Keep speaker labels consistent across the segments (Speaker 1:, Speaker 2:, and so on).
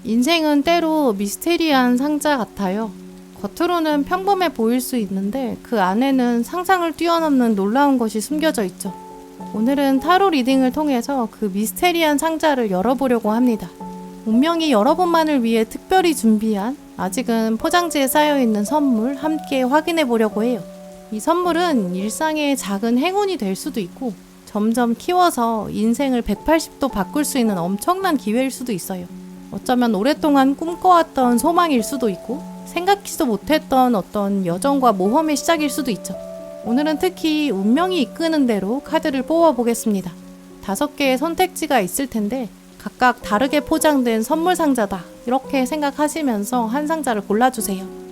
Speaker 1: 인생은 때로 미스테리한 상자 같아요. 겉으로는 평범해 보일 수 있는데 그 안에는 상상을 뛰어넘는 놀라운 것이 숨겨져 있죠. 오늘은 타로 리딩을 통해서 그 미스테리한 상자를 열어보려고 합니다. 운명이 여러분만을 위해 특별히 준비한 아직은 포장지에 쌓여있는 선물 함께 확인해 보려고 해요. 이 선물은 일상의 작은 행운이 될 수도 있고 점점 키워서 인생을 180도 바꿀 수 있는 엄청난 기회일 수도 있어요. 어쩌면 오랫동안 꿈꿔왔던 소망일 수도 있고 생각지도 못했던 어떤 여정과 모험의 시작일 수도 있죠. 오늘은 특히 운명이 이끄는 대로 카드를 뽑아보겠습니다. 5개의 선택지가 있을 텐데 각각 다르게 포장된 선물 상자다 이렇게 생각하시면서 한 상자를 골라주세요.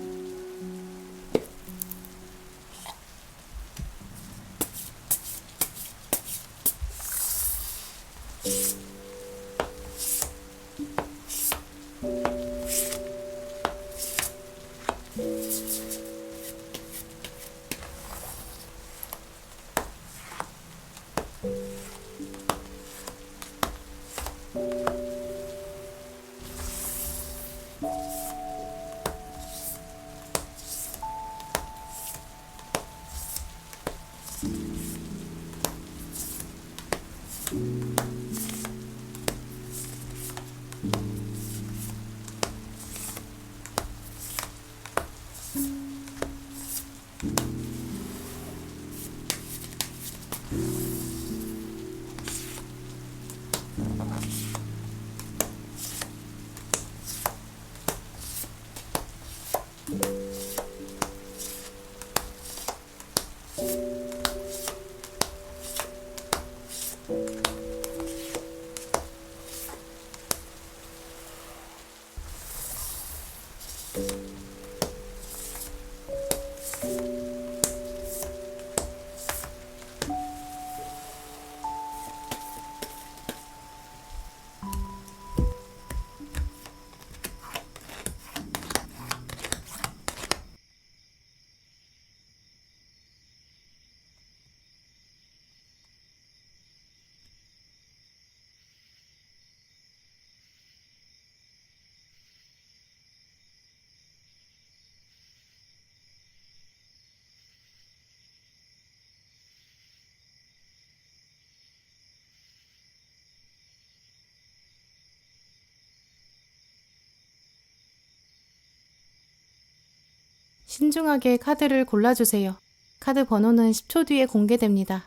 Speaker 1: 신중하게 카드를 골라주세요. 카드 번호는 10초 뒤에 공개됩니다.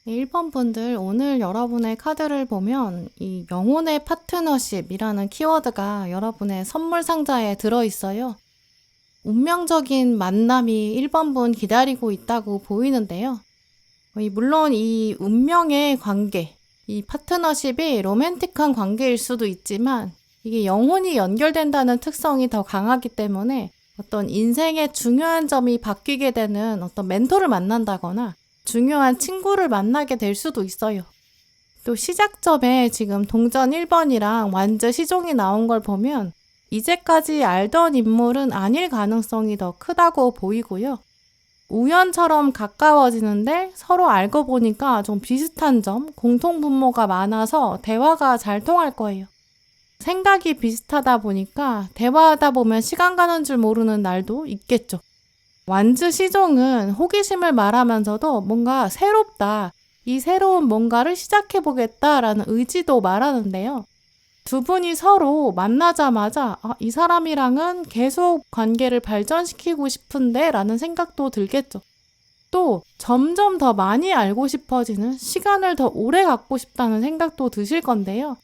Speaker 1: 네, 1번 분들, 오늘 여러분의 카드를 보면 이 영혼의 파트너십이라는 키워드가 여러분의 선물 상자에 들어있어요. 운명적인 만남이 1번 분 기다리고 있다고 보이는데요. 물론 이 운명의 관계, 이 파트너십이 로맨틱한 관계일 수도 있지만 이게 영혼이 연결된다는 특성이 더 강하기 때문에 어떤 인생의 중요한 점이 바뀌게 되는 어떤 멘토를 만난다거나 중요한 친구를 만나게 될 수도 있어요. 또 시작점에 지금 동전 1번이랑 완즈 시종이 나온 걸 보면 이제까지 알던 인물은 아닐 가능성이 더 크다고 보이고요. 우연처럼 가까워지는데 서로 알고 보니까 좀 비슷한 점, 공통분모가 많아서 대화가 잘 통할 거예요. 생각이 비슷하다 보니까 대화하다 보면 시간 가는 줄 모르는 날도 있겠죠. 완즈 시종은 호기심을 말하면서도 뭔가 새롭다, 이 새로운 뭔가를 시작해보겠다라는 의지도 말하는데요. 두 분이 서로 만나자마자 이 사람이랑은 계속 관계를 발전시키고 싶은데 라는 생각도 들겠죠. 또 점점 더 많이 알고 싶어지는, 시간을 더 오래 갖고 싶다는 생각도 드실 건데요.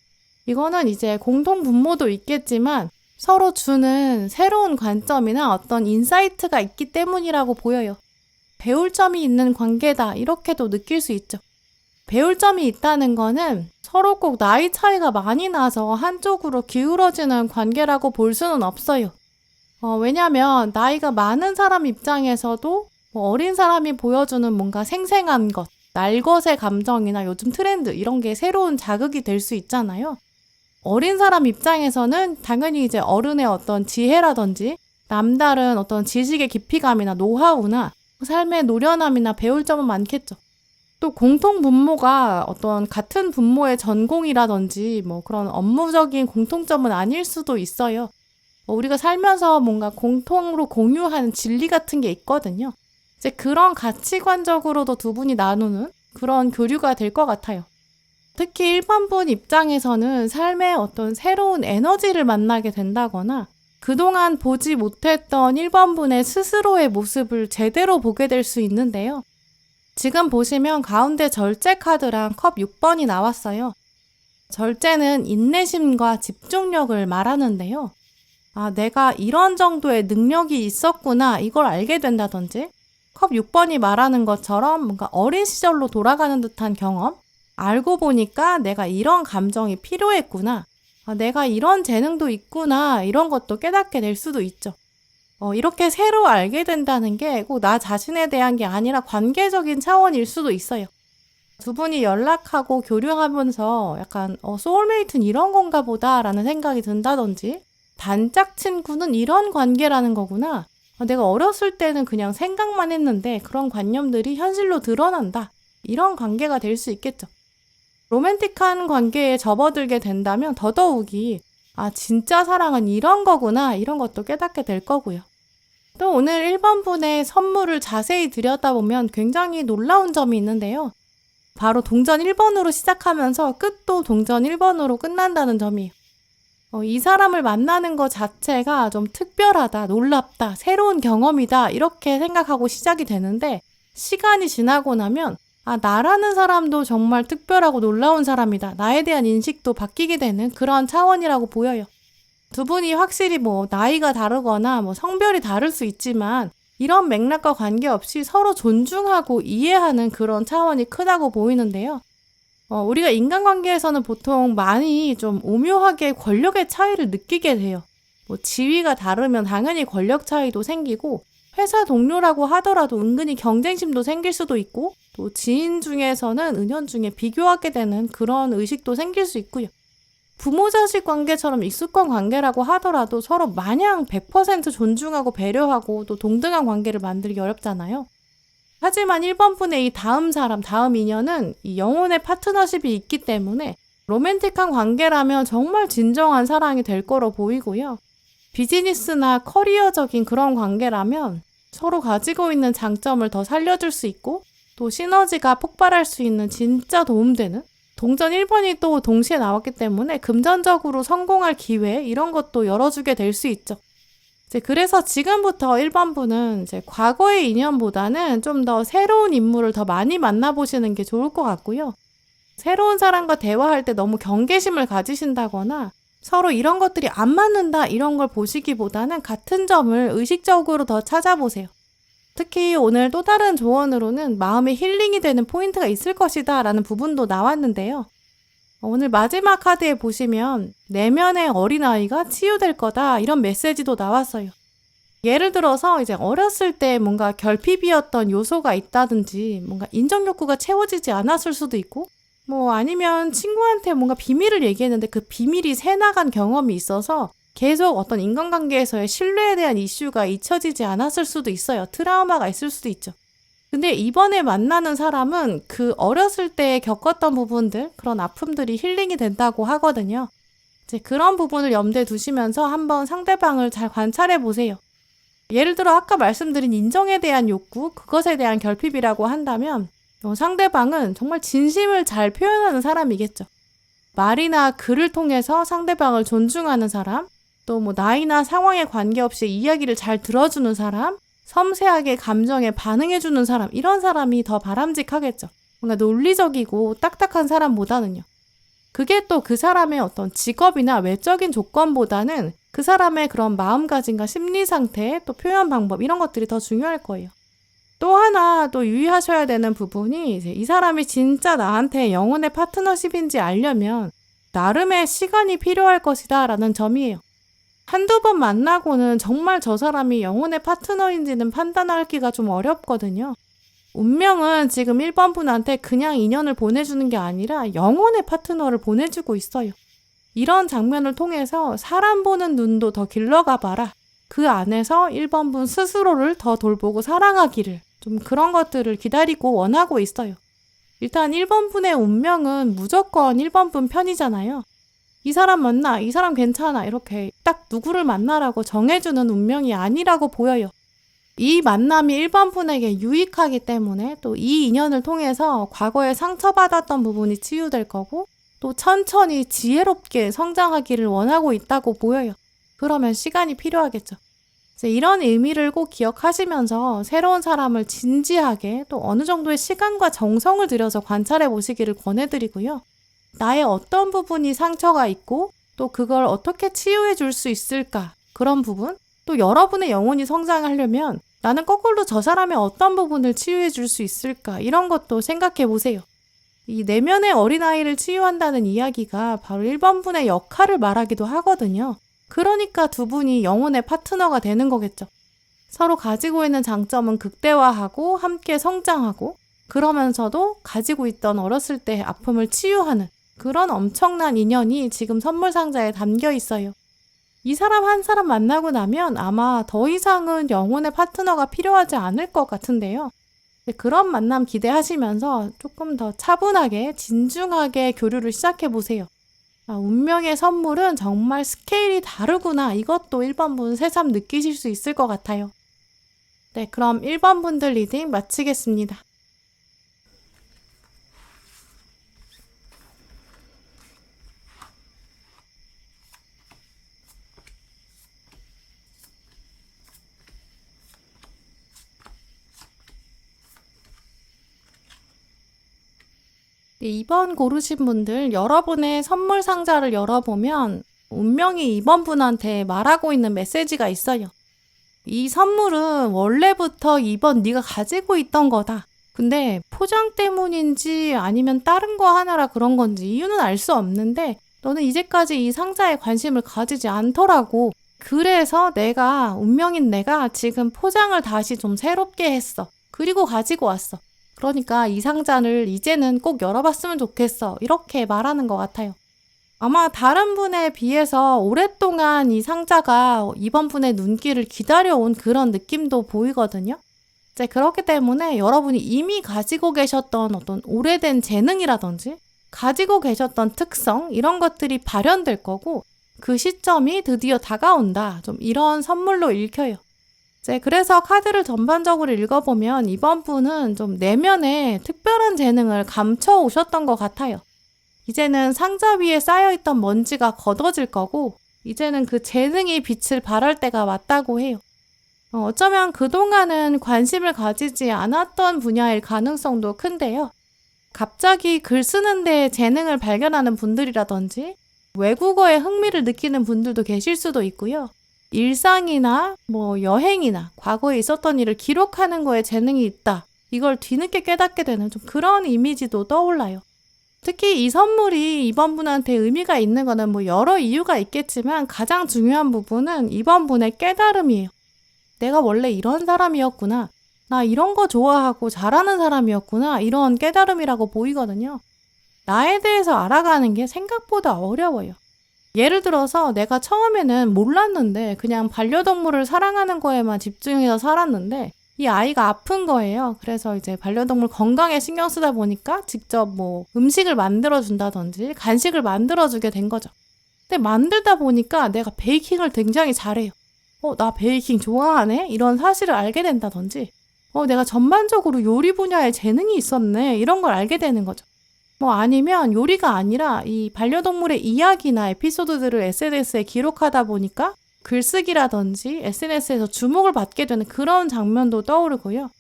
Speaker 1: 이거는 이제 공통 분모도 있겠지만 서로 주는 새로운 관점이나 어떤 인사이트가 있기 때문이라고 보여요. 배울 점이 있는 관계다 이렇게도 느낄 수 있죠. 배울 점이 있다는 거는 서로 꼭 나이 차이가 많이 나서 한쪽으로 기울어지는 관계라고 볼 수는 없어요. 왜냐면 나이가 많은 사람 입장에서도 어린 사람이 보여주는 뭔가 생생한 것, 날것의 감정이나 요즘 트렌드 이런 게 새로운 자극이 될 수 있잖아요. 어린 사람 입장에서는 당연히 이제 어른의 어떤 지혜라든지 남다른 어떤 지식의 깊이감이나 노하우나 삶의 노련함이나 배울 점은 많겠죠. 또 공통 분모가 어떤 같은 분모의 전공이라든지 그런 업무적인 공통점은 아닐 수도 있어요. 우리가 살면서 뭔가 공통으로 공유하는 진리 같은 게 있거든요. 이제 그런 가치관적으로도 두 분이 나누는 그런 교류가 될 것 같아요. 특히 일반분 입장에서는 삶의 어떤 새로운 에너지를 만나게 된다거나 그동안 보지 못했던 1번분의 스스로의 모습을 제대로 보게 될 수 있는데요. 지금 보시면 가운데 절제 카드랑 컵 6번이 나왔어요. 절제는 인내심과 집중력을 말하는데요. 내가 이런 정도의 능력이 있었구나 이걸 알게 된다든지 컵 6번이 말하는 것처럼 뭔가 어린 시절로 돌아가는 듯한 경험 알고 보니까 내가 이런 감정이 필요했구나 내가 이런 재능도 있구나 이런 것도 깨닫게 될 수도 있죠. 이렇게 새로 알게 된다는 게 꼭 나 자신에 대한 게 아니라 관계적인 차원일 수도 있어요. 두 분이 연락하고 교류하면서 약간 소울메이트는 이런 건가 보다 라는 생각이 든다든지 단짝 친구는 이런 관계라는 거구나. 내가 어렸을 때는 그냥 생각만 했는데 그런 관념들이 현실로 드러난다. 이런 관계가 될 수 있겠죠. 로맨틱한 관계에 접어들게 된다면 더더욱이 진짜 사랑은 이런 거구나 이런 것도 깨닫게 될 거고요. 또 오늘 1번 분의 선물을 자세히 들여다보면 굉장히 놀라운 점이 있는데요. 바로 동전 1번으로 시작하면서 끝도 동전 1번으로 끝난다는 점이에요. 이 사람을 만나는 것 자체가 좀 특별하다, 놀랍다, 새로운 경험이다 이렇게 생각하고 시작이 되는데 시간이 지나고 나면 나라는 사람도 정말 특별하고 놀라운 사람이다. 나에 대한 인식도 바뀌게 되는 그런 차원이라고 보여요. 두 분이 확실히 나이가 다르거나 성별이 다를 수 있지만 이런 맥락과 관계없이 서로 존중하고 이해하는 그런 차원이 크다고 보이는데요. 우리가 인간관계에서는 보통 많이 좀 오묘하게 권력의 차이를 느끼게 돼요. 지위가 다르면 당연히 권력 차이도 생기고 회사 동료라고 하더라도 은근히 경쟁심도 생길 수도 있고 또 지인 중에서는 은연중에 비교하게 되는 그런 의식도 생길 수 있고요. 부모 자식 관계처럼 익숙한 관계라고 하더라도 서로 마냥 100% 존중하고 배려하고 또 동등한 관계를 만들기 어렵잖아요. 하지만 1번 분의 이 다음 사람, 다음 인연은 이 영혼의 파트너십이 있기 때문에 로맨틱한 관계라면 정말 진정한 사랑이 될 거로 보이고요. 비즈니스나 커리어적인 그런 관계라면 서로 가지고 있는 장점을 더 살려줄 수 있고 또 시너지가 폭발할 수 있는 진짜 도움되는 동전 1번이 또 동시에 나왔기 때문에 금전적으로 성공할 기회 이런 것도 열어주게 될 수 있죠. 그래서 지금부터 1번 분은 과거의 인연보다는 좀 더 새로운 인물을 더 많이 만나보시는 게 좋을 것 같고요. 새로운 사람과 대화할 때 너무 경계심을 가지신다거나 서로 이런 것들이 안 맞는다 이런 걸 보시기보다는 같은 점을 의식적으로 더 찾아보세요. 특히 오늘 또 다른 조언으로는 마음의 힐링이 되는 포인트가 있을 것이다 라는 부분도 나왔는데요. 오늘 마지막 카드에 보시면 내면의 어린아이가 치유될 거다 이런 메시지도 나왔어요. 예를 들어서 이제 어렸을 때 뭔가 결핍이었던 요소가 있다든지 뭔가 인정욕구가 채워지지 않았을 수도 있고 아니면 친구한테 뭔가 비밀을 얘기했는데 그 비밀이 새나간 경험이 있어서 계속 어떤 인간관계에서의 신뢰에 대한 이슈가 잊혀지지 않았을 수도 있어요. 트라우마가 있을 수도 있죠. 근데 이번에 만나는 사람은 그 어렸을 때 겪었던 부분들, 그런 아픔들이 힐링이 된다고 하거든요. 이제 그런 부분을 염두에 두시면서 한번 상대방을 잘 관찰해 보세요. 예를 들어 아까 말씀드린 인정에 대한 욕구, 그것에 대한 결핍이라고 한다면 상대방은 정말 진심을 잘 표현하는 사람이겠죠. 말이나 글을 통해서 상대방을 존중하는 사람, 또 나이나 상황에 관계없이 이야기를 잘 들어주는 사람, 섬세하게 감정에 반응해주는 사람, 이런 사람이 더 바람직하겠죠. 뭔가 논리적이고 딱딱한 사람보다는요. 그게 또 그 사람의 어떤 직업이나 외적인 조건보다는 그 사람의 그런 마음가짐과 심리 상태, 또 표현 방법 이런 것들이 더 중요할 거예요. 또 하나 또 유의하셔야 되는 부분이 이제 이 사람이 진짜 나한테 영혼의 파트너십인지 알려면 나름의 시간이 필요할 것이다 라는 점이에요. 한두 번 만나고는 정말 저 사람이 영혼의 파트너인지는 판단하기가 좀 어렵거든요. 운명은 지금 1번 분한테 그냥 인연을 보내주는 게 아니라 영혼의 파트너를 보내주고 있어요. 이런 장면을 통해서 사람 보는 눈도 더 길러가 봐라. 그 안에서 1번 분 스스로를 더 돌보고 사랑하기를 좀 그런 것들을 기다리고 원하고 있어요. 일단 1번 분의 운명은 무조건 1번 분 편이잖아요. 이 사람 만나, 이 사람 괜찮아 이렇게 딱 누구를 만나라고 정해주는 운명이 아니라고 보여요. 이 만남이 1번 분에게 유익하기 때문에 또 이 인연을 통해서 과거에 상처받았던 부분이 치유될 거고 또 천천히 지혜롭게 성장하기를 원하고 있다고 보여요. 그러면 시간이 필요하겠죠. 이런 의미를 꼭 기억하시면서 새로운 사람을 진지하게 또 어느 정도의 시간과 정성을 들여서 관찰해 보시기를 권해드리고요. 나의 어떤 부분이 상처가 있고 또 그걸 어떻게 치유해 줄 수 있을까 그런 부분 또 여러분의 영혼이 성장하려면 나는 거꾸로 저 사람의 어떤 부분을 치유해 줄 수 있을까 이런 것도 생각해 보세요. 이 내면의 어린아이를 치유한다는 이야기가 바로 1번 분의 역할을 말하기도 하거든요. 그러니까 두 분이 영혼의 파트너가 되는 거겠죠. 서로 가지고 있는 장점은 극대화하고 함께 성장하고 그러면서도 가지고 있던 어렸을 때의 아픔을 치유하는 그런 엄청난 인연이 지금 선물 상자에 담겨 있어요. 이 사람 한 사람 만나고 나면 아마 더 이상은 영혼의 파트너가 필요하지 않을 것 같은데요. 그런 만남 기대하시면서 조금 더 차분하게 진중하게 교류를 시작해 보세요. 운명의 선물은 정말 스케일이 다르구나 이것도 1번 분 새삼 느끼실 수 있을 것 같아요. 네, 그럼 1번 분들 리딩 마치겠습니다. 네, 2번 고르신 분들 여러분의 선물 상자를 열어보면 운명이 2번 분한테 말하고 있는 메시지가 있어요. 이 선물은 원래부터 2번 네가 가지고 있던 거다. 근데 포장 때문인지 아니면 다른 거 하느라 그런 건지 이유는 알 수 없는데 너는 이제까지 이 상자에 관심을 가지지 않더라고. 그래서 운명인 내가 지금 포장을 다시 좀 새롭게 했어. 그리고 가지고 왔어. 그러니까 이 상자를 이제는 꼭 열어봤으면 좋겠어. 이렇게 말하는 것 같아요. 아마 다른 분에 비해서 오랫동안 이 상자가 이번 분의 눈길을 기다려온 그런 느낌도 보이거든요. 그렇기 때문에 여러분이 이미 가지고 계셨던 어떤 오래된 재능이라든지 가지고 계셨던 특성 이런 것들이 발현될 거고 그 시점이 드디어 다가온다. 좀 이런 선물로 읽혀요. 그래서 카드를 전반적으로 읽어보면 이번 분은 좀 내면에 특별한 재능을 감춰 오셨던 것 같아요. 이제는 상자 위에 쌓여있던 먼지가 걷어질 거고 이제는 그 재능이 빛을 발할 때가 왔다고 해요. 어쩌면 그동안은 관심을 가지지 않았던 분야일 가능성도 큰데요. 갑자기 글 쓰는 데 재능을 발견하는 분들이라든지 외국어에 흥미를 느끼는 분들도 계실 수도 있고요. 일상이나 여행이나 과거에 있었던 일을 기록하는 거에 재능이 있다. 이걸 뒤늦게 깨닫게 되는 좀 그런 이미지도 떠올라요. 특히 이 선물이 이번 분한테 의미가 있는 거는 여러 이유가 있겠지만 가장 중요한 부분은 이번 분의 깨달음이에요. 내가 원래 이런 사람이었구나. 나 이런 거 좋아하고 잘하는 사람이었구나. 이런 깨달음이라고 보이거든요. 나에 대해서 알아가는 게 생각보다 어려워요. 예를 들어서 내가 처음에는 몰랐는데 그냥 반려동물을 사랑하는 거에만 집중해서 살았는데 이 아이가 아픈 거예요. 그래서 이제 반려동물 건강에 신경 쓰다 보니까 직접 음식을 만들어준다든지 간식을 만들어주게 된 거죠. 근데 만들다 보니까 내가 베이킹을 굉장히 잘해요. 나 베이킹 좋아하네? 이런 사실을 알게 된다든지 내가 전반적으로 요리 분야에 재능이 있었네? 이런 걸 알게 되는 거죠. 아니면 요리가 아니라 이 반려동물의 이야기나 에피소드들을 SNS에 기록하다 보니까 글쓰기라든지 SNS에서 주목을 받게 되는 그런 장면도 떠오르고요.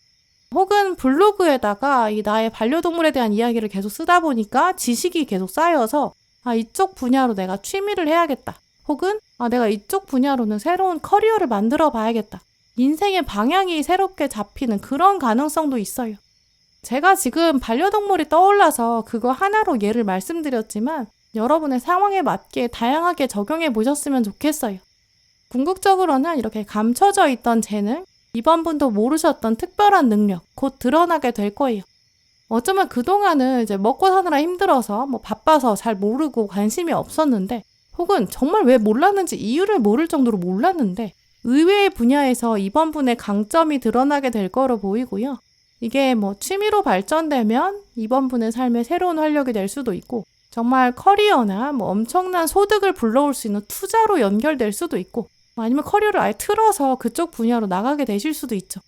Speaker 1: 혹은 블로그에다가 이 나의 반려동물에 대한 이야기를 계속 쓰다 보니까 지식이 계속 쌓여서 이쪽 분야로 내가 취미를 해야겠다. 혹은 내가 이쪽 분야로는 새로운 커리어를 만들어 봐야겠다. 인생의 방향이 새롭게 잡히는 그런 가능성도 있어요. 제가 지금 반려동물이 떠올라서 그거 하나로 예를 말씀드렸지만 여러분의 상황에 맞게 다양하게 적용해 보셨으면 좋겠어요. 궁극적으로는 이렇게 감춰져 있던 재능, 이번 분도 모르셨던 특별한 능력, 곧 드러나게 될 거예요. 어쩌면 그동안은 이제 먹고 사느라 힘들어서 바빠서 잘 모르고 관심이 없었는데 혹은 정말 왜 몰랐는지 이유를 모를 정도로 몰랐는데 의외의 분야에서 이번 분의 강점이 드러나게 될 거로 보이고요. 이게 취미로 발전되면 이번 분의 삶에 새로운 활력이 될 수도 있고 정말 커리어나 엄청난 소득을 불러올 수 있는 투자로 연결될 수도 있고 아니면 커리어를 아예 틀어서 그쪽 분야로 나가게 되실 수도 있죠.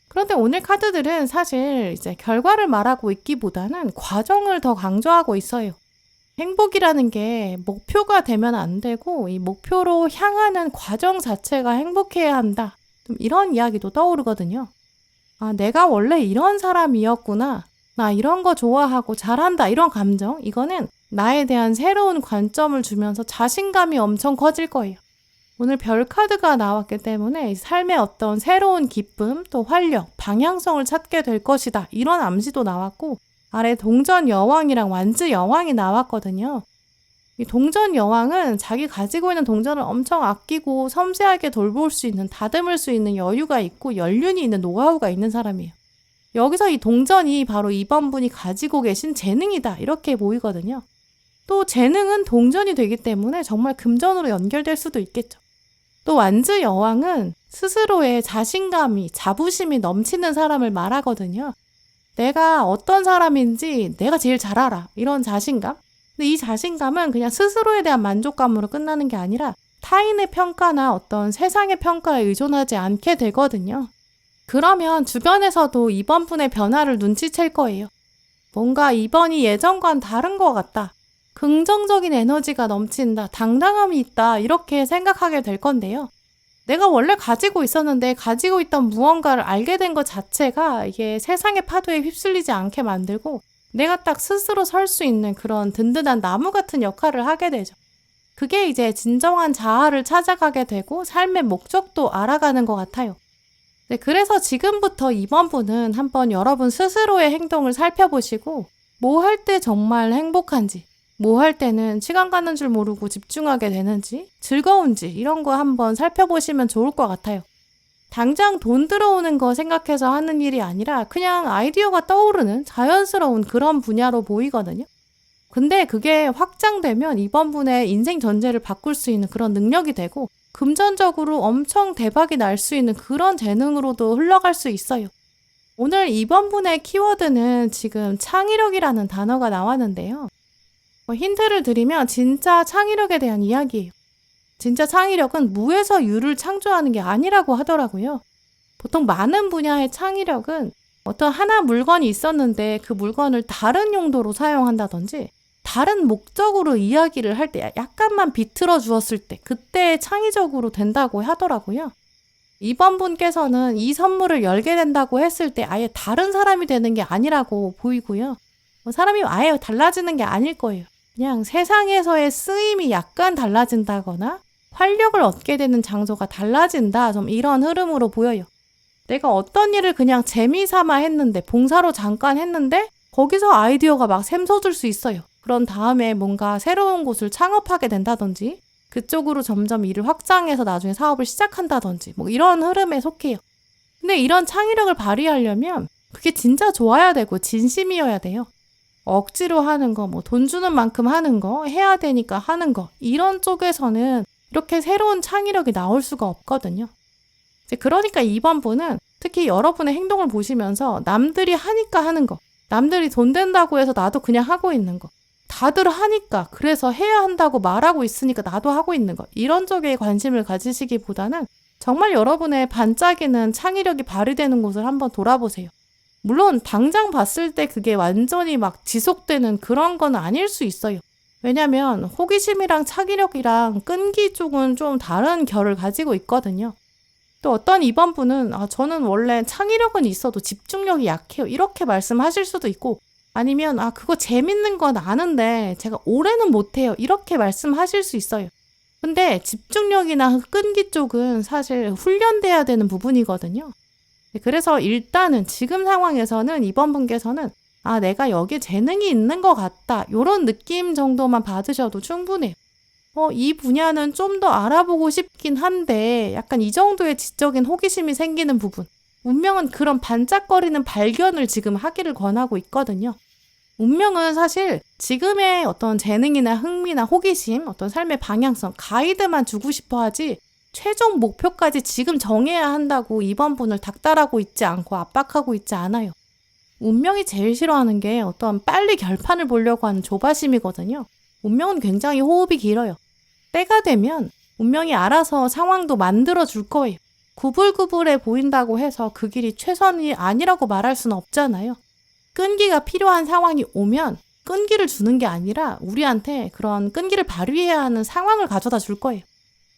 Speaker 1: 그런데 오늘 카드들은 사실 이제 결과를 말하고 있기보다는 과정을 더 강조하고 있어요. 행복이라는 게 목표가 되면 안 되고 이 목표로 향하는 과정 자체가 행복해야 한다. 좀 이런 이야기도 떠오르거든요. 내가 원래 이런 사람이었구나. 나 이런 거 좋아하고 잘한다. 이런 감정. 이거는 나에 대한 새로운 관점을 주면서 자신감이 엄청 커질 거예요. 오늘 별 카드가 나왔기 때문에 삶의 어떤 새로운 기쁨, 또 활력, 방향성을 찾게 될 것이다. 이런 암시도 나왔고 아래 동전 여왕이랑 완즈 여왕이 나왔거든요. 이 동전 여왕은 자기 가지고 있는 동전을 엄청 아끼고 섬세하게 돌볼 수 있는, 다듬을 수 있는 여유가 있고 연륜이 있는 노하우가 있는 사람이에요. 여기서 이 동전이 바로 이번 분이 가지고 계신 재능이다. 이렇게 보이거든요. 또 재능은 동전이 되기 때문에 정말 금전으로 연결될 수도 있겠죠. 또 완즈 여왕은 스스로의 자신감이, 자부심이 넘치는 사람을 말하거든요. 내가 어떤 사람인지 내가 제일 잘 알아. 이런 자신감. 근데 이 자신감은 그냥 스스로에 대한 만족감으로 끝나는 게 아니라 타인의 평가나 어떤 세상의 평가에 의존하지 않게 되거든요. 그러면 주변에서도 이번 분의 변화를 눈치챌 거예요. 뭔가 이번이 예전과는 다른 것 같다. 긍정적인 에너지가 넘친다. 당당함이 있다. 이렇게 생각하게 될 건데요. 내가 원래 가지고 있었는데 가지고 있던 무언가를 알게 된 것 자체가 이게 세상의 파도에 휩쓸리지 않게 만들고 내가 딱 스스로 설 수 있는 그런 든든한 나무 같은 역할을 하게 되죠. 그게 이제 진정한 자아를 찾아가게 되고 삶의 목적도 알아가는 것 같아요. 네, 그래서 지금부터 이번 분은 한번 여러분 스스로의 행동을 살펴보시고 뭐 할 때 정말 행복한지, 뭐 할 때는 시간 가는 줄 모르고 집중하게 되는지, 즐거운지 이런 거 한번 살펴보시면 좋을 것 같아요. 당장 돈 들어오는 거 생각해서 하는 일이 아니라 그냥 아이디어가 떠오르는 자연스러운 그런 분야로 보이거든요. 근데 그게 확장되면 이번 분의 인생 전제를 바꿀 수 있는 그런 능력이 되고 금전적으로 엄청 대박이 날 수 있는 그런 재능으로도 흘러갈 수 있어요. 오늘 이번 분의 키워드는 지금 창의력이라는 단어가 나왔는데요. 힌트를 드리면 진짜 창의력에 대한 이야기예요. 진짜 창의력은 무에서 유를 창조하는 게 아니라고 하더라고요. 보통 많은 분야의 창의력은 어떤 하나 물건이 있었는데 그 물건을 다른 용도로 사용한다든지 다른 목적으로 이야기를 할 때 약간만 비틀어 주었을 때 그때 창의적으로 된다고 하더라고요. 이번 분께서는 이 선물을 열게 된다고 했을 때 아예 다른 사람이 되는 게 아니라고 보이고요. 사람이 아예 달라지는 게 아닐 거예요. 그냥 세상에서의 쓰임이 약간 달라진다거나 활력을 얻게 되는 장소가 달라진다. 좀 이런 흐름으로 보여요. 내가 어떤 일을 그냥 재미삼아 했는데 봉사로 잠깐 했는데 거기서 아이디어가 막 샘솟을 수 있어요. 그런 다음에 뭔가 새로운 곳을 창업하게 된다든지 그쪽으로 점점 일을 확장해서 나중에 사업을 시작한다든지 이런 흐름에 속해요. 근데 이런 창의력을 발휘하려면 그게 진짜 좋아야 되고 진심이어야 돼요. 억지로 하는 거, 돈 주는 만큼 하는 거, 해야 되니까 하는 거 이런 쪽에서는 이렇게 새로운 창의력이 나올 수가 없거든요. 그러니까 이번 분은 특히 여러분의 행동을 보시면서 남들이 하니까 하는 거, 남들이 돈 된다고 해서 나도 그냥 하고 있는 거, 다들 하니까 그래서 해야 한다고 말하고 있으니까 나도 하고 있는 거 이런 쪽에 관심을 가지시기보다는 정말 여러분의 반짝이는 창의력이 발휘되는 곳을 한번 돌아보세요. 물론 당장 봤을 때 그게 완전히 막 지속되는 그런 건 아닐 수 있어요. 왜냐면 호기심이랑 창의력이랑 끈기 쪽은 좀 다른 결을 가지고 있거든요. 또 어떤 이번 분은 저는 원래 창의력은 있어도 집중력이 약해요. 이렇게 말씀하실 수도 있고 아니면 그거 재밌는 건 아는데 제가 올해는 못해요. 이렇게 말씀하실 수 있어요. 근데 집중력이나 끈기 쪽은 사실 훈련돼야 되는 부분이거든요. 그래서 일단은 지금 상황에서는 이번 분께서는 내가 여기에 재능이 있는 것 같다. 이런 느낌 정도만 받으셔도 충분해요. 이 분야는 좀 더 알아보고 싶긴 한데 약간 이 정도의 지적인 호기심이 생기는 부분. 운명은 그런 반짝거리는 발견을 지금 하기를 권하고 있거든요. 운명은 사실 지금의 어떤 재능이나 흥미나 호기심, 어떤 삶의 방향성, 가이드만 주고 싶어 하지 최종 목표까지 지금 정해야 한다고 이번 분을 닥달하고 있지 않고 압박하고 있지 않아요. 운명이 제일 싫어하는 게 어떤 빨리 결판을 보려고 하는 조바심이거든요. 운명은 굉장히 호흡이 길어요. 때가 되면 운명이 알아서 상황도 만들어 줄 거예요. 구불구불해 보인다고 해서 그 길이 최선이 아니라고 말할 수는 없잖아요. 끈기가 필요한 상황이 오면 끈기를 주는 게 아니라 우리한테 그런 끈기를 발휘해야 하는 상황을 가져다 줄 거예요.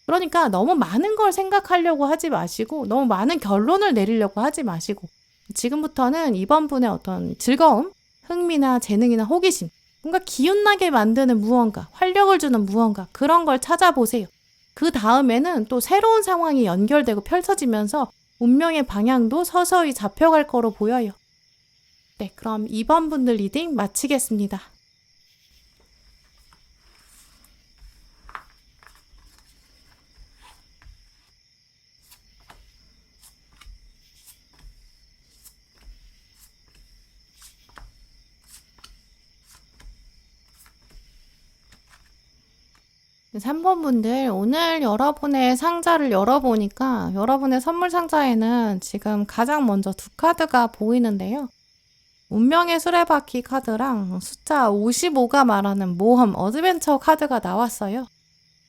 Speaker 1: 그러니까 너무 많은 걸 생각하려고 하지 마시고 너무 많은 결론을 내리려고 하지 마시고 지금부터는 이번 분의 어떤 즐거움, 흥미나 재능이나 호기심, 뭔가 기운나게 만드는 무언가, 활력을 주는 무언가 그런 걸 찾아보세요. 그 다음에는 또 새로운 상황이 연결되고 펼쳐지면서 운명의 방향도 서서히 잡혀갈 거로 보여요. 네, 그럼 이번 분들 리딩 마치겠습니다. 네, 3번 분들 오늘 여러분의 상자를 열어보니까 여러분의 선물 상자에는 지금 가장 먼저 두 카드가 보이는데요. 운명의 수레바퀴 카드랑 숫자 55가 말하는 모험, 어드벤처 카드가 나왔어요.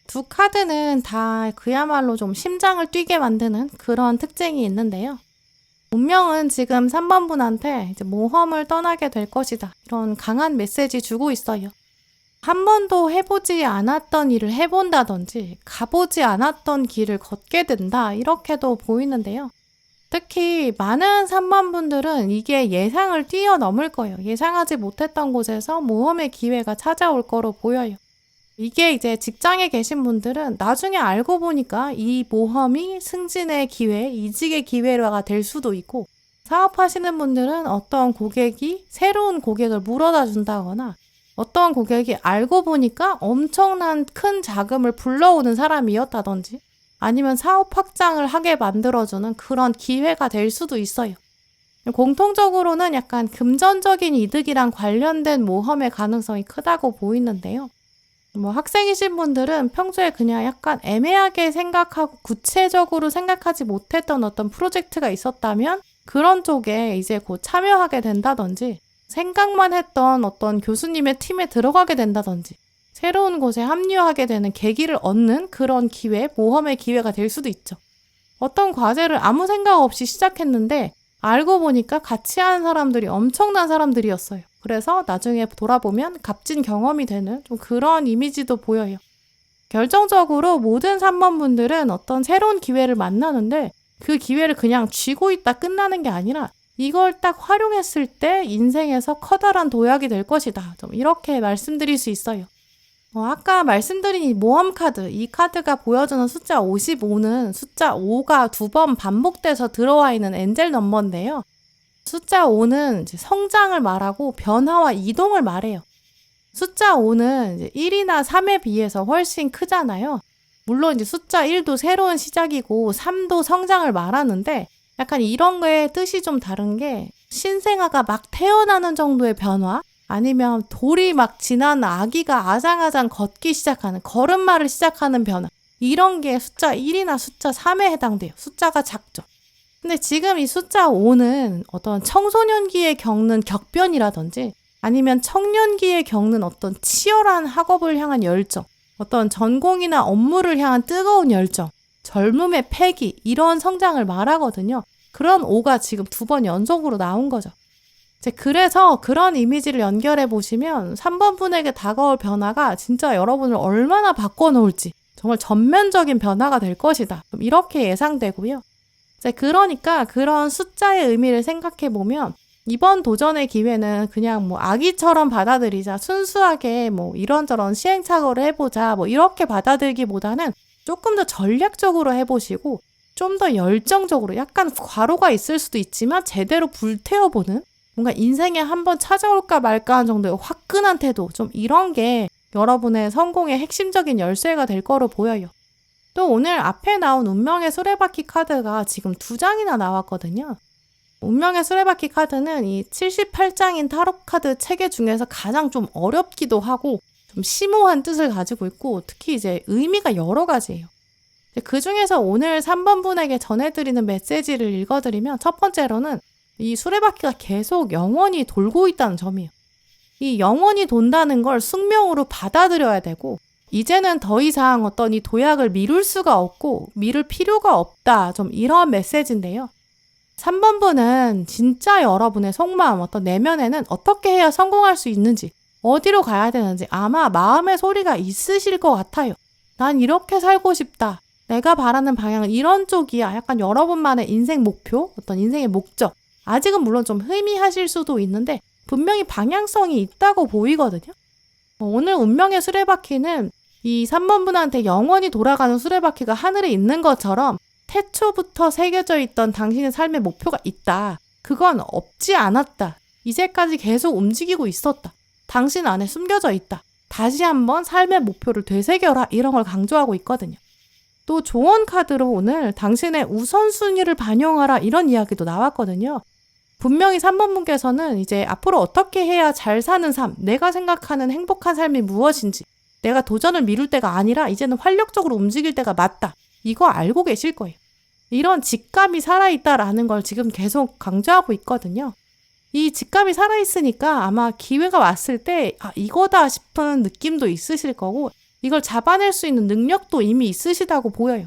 Speaker 1: 두 카드는 다 그야말로 좀 심장을 뛰게 만드는 그런 특징이 있는데요. 운명은 지금 3번 분한테 이제 모험을 떠나게 될 것이다. 이런 강한 메시지 주고 있어요. 한 번도 해보지 않았던 일을 해본다든지 가보지 않았던 길을 걷게 된다. 이렇게도 보이는데요. 특히 많은 3번 분들은 이게 예상을 뛰어넘을 거예요. 예상하지 못했던 곳에서 모험의 기회가 찾아올 거로 보여요. 이게 이제 직장에 계신 분들은 나중에 알고 보니까 이 모험이 승진의 기회, 이직의 기회가 될 수도 있고 사업하시는 분들은 어떤 고객이 새로운 고객을 물어다 준다거나 어떤 고객이 알고 보니까 엄청난 큰 자금을 불러오는 사람이었다든지 아니면 사업 확장을 하게 만들어주는 그런 기회가 될 수도 있어요. 공통적으로는 약간 금전적인 이득이랑 관련된 모험의 가능성이 크다고 보이는데요. 학생이신 분들은 평소에 그냥 약간 애매하게 생각하고 구체적으로 생각하지 못했던 어떤 프로젝트가 있었다면 그런 쪽에 이제 곧 참여하게 된다든지 생각만 했던 어떤 교수님의 팀에 들어가게 된다든지 새로운 곳에 합류하게 되는 계기를 얻는 그런 기회, 모험의 기회가 될 수도 있죠. 어떤 과제를 아무 생각 없이 시작했는데 알고 보니까 같이 하는 사람들이 엄청난 사람들이었어요. 그래서 나중에 돌아보면 값진 경험이 되는 좀 그런 이미지도 보여요. 결정적으로 모든 3번 분들은 어떤 새로운 기회를 만나는데 그 기회를 그냥 쥐고 있다 끝나는 게 아니라 이걸 딱 활용했을 때 인생에서 커다란 도약이 될 것이다. 좀 이렇게 말씀드릴 수 있어요. 아까 말씀드린 이 모험 카드, 이 카드가 보여주는 숫자 55는 숫자 5가 2번 반복돼서 들어와 있는 엔젤 넘버인데요. 숫자 5는 이제 성장을 말하고 변화와 이동을 말해요. 숫자 5는 이제 1이나 3에 비해서 훨씬 크잖아요. 물론 이제 숫자 1도 새로운 시작이고 3도 성장을 말하는데 약간 이런 거의 뜻이 좀 다른 게 신생아가 막 태어나는 정도의 변화? 아니면 돌이 막 지난 아기가 아장아장 걷기 시작하는 걸음마를 시작하는 변화 이런 게 숫자 1이나 숫자 3에 해당돼요. 숫자가 작죠. 근데 지금 이 숫자 5는 어떤 청소년기에 겪는 격변이라든지 아니면 청년기에 겪는 어떤 치열한 학업을 향한 열정 어떤 전공이나 업무를 향한 뜨거운 열정 젊음의 패기 이런 성장을 말하거든요. 그런 5가 지금 2번 연속으로 나온 거죠. 그래서 그런 이미지를 연결해 보시면 3번 분에게 다가올 변화가 진짜 여러분을 얼마나 바꿔놓을지 정말 전면적인 변화가 될 것이다. 이렇게 예상되고요. 그러니까 그런 숫자의 의미를 생각해 보면 이번 도전의 기회는 그냥 뭐 아기처럼 받아들이자, 순수하게 뭐 이런저런 시행착오를 해보자, 뭐 이렇게 받아들기보다는 조금 더 전략적으로 해보시고 좀 더 열정적으로, 약간 과로가 있을 수도 있지만 제대로 불태워보는, 뭔가 인생에 한번 찾아올까 말까 한 정도의 화끈한 태도, 좀 이런 게 여러분의 성공의 핵심적인 열쇠가 될 거로 보여요. 또 오늘 앞에 나온 운명의 수레바퀴 카드가 지금 2장이나 나왔거든요. 운명의 수레바퀴 카드는 이 78장인 타로 카드 체계 중에서 가장 좀 어렵기도 하고 좀 심오한 뜻을 가지고 있고, 특히 이제 의미가 여러 가지예요. 그 중에서 오늘 3번 분에게 전해드리는 메시지를 읽어드리면, 첫 번째로는 이 수레바퀴가 계속 영원히 돌고 있다는 점이에요. 이 영원히 돈다는 걸 숙명으로 받아들여야 되고, 이제는 더 이상 어떤 이 도약을 미룰 수가 없고 미룰 필요가 없다, 좀 이런 메시지인데요. 3번 분은 진짜 여러분의 속마음, 어떤 내면에는 어떻게 해야 성공할 수 있는지, 어디로 가야 되는지 아마 마음의 소리가 있으실 것 같아요. 난 이렇게 살고 싶다, 내가 바라는 방향은 이런 쪽이야, 약간 여러분만의 인생 목표, 어떤 인생의 목적, 아직은 물론 좀 희미하실 수도 있는데 분명히 방향성이 있다고 보이거든요. 오늘 운명의 수레바퀴는 이 3번 분한테 영원히 돌아가는 수레바퀴가 하늘에 있는 것처럼 태초부터 새겨져 있던 당신의 삶의 목표가 있다. 그건 없지 않았다. 이제까지 계속 움직이고 있었다. 당신 안에 숨겨져 있다. 다시 한번 삶의 목표를 되새겨라. 이런 걸 강조하고 있거든요. 또 조언 카드로 오늘 당신의 우선순위를 반영하라, 이런 이야기도 나왔거든요. 분명히 3번 분께서는 이제 앞으로 어떻게 해야 잘 사는 삶, 내가 생각하는 행복한 삶이 무엇인지, 내가 도전을 미룰 때가 아니라 이제는 활력적으로 움직일 때가 맞다, 이거 알고 계실 거예요. 이런 직감이 살아있다라는 걸 지금 계속 강조하고 있거든요. 이 직감이 살아있으니까 아마 기회가 왔을 때 이거다 싶은 느낌도 있으실 거고, 이걸 잡아낼 수 있는 능력도 이미 있으시다고 보여요.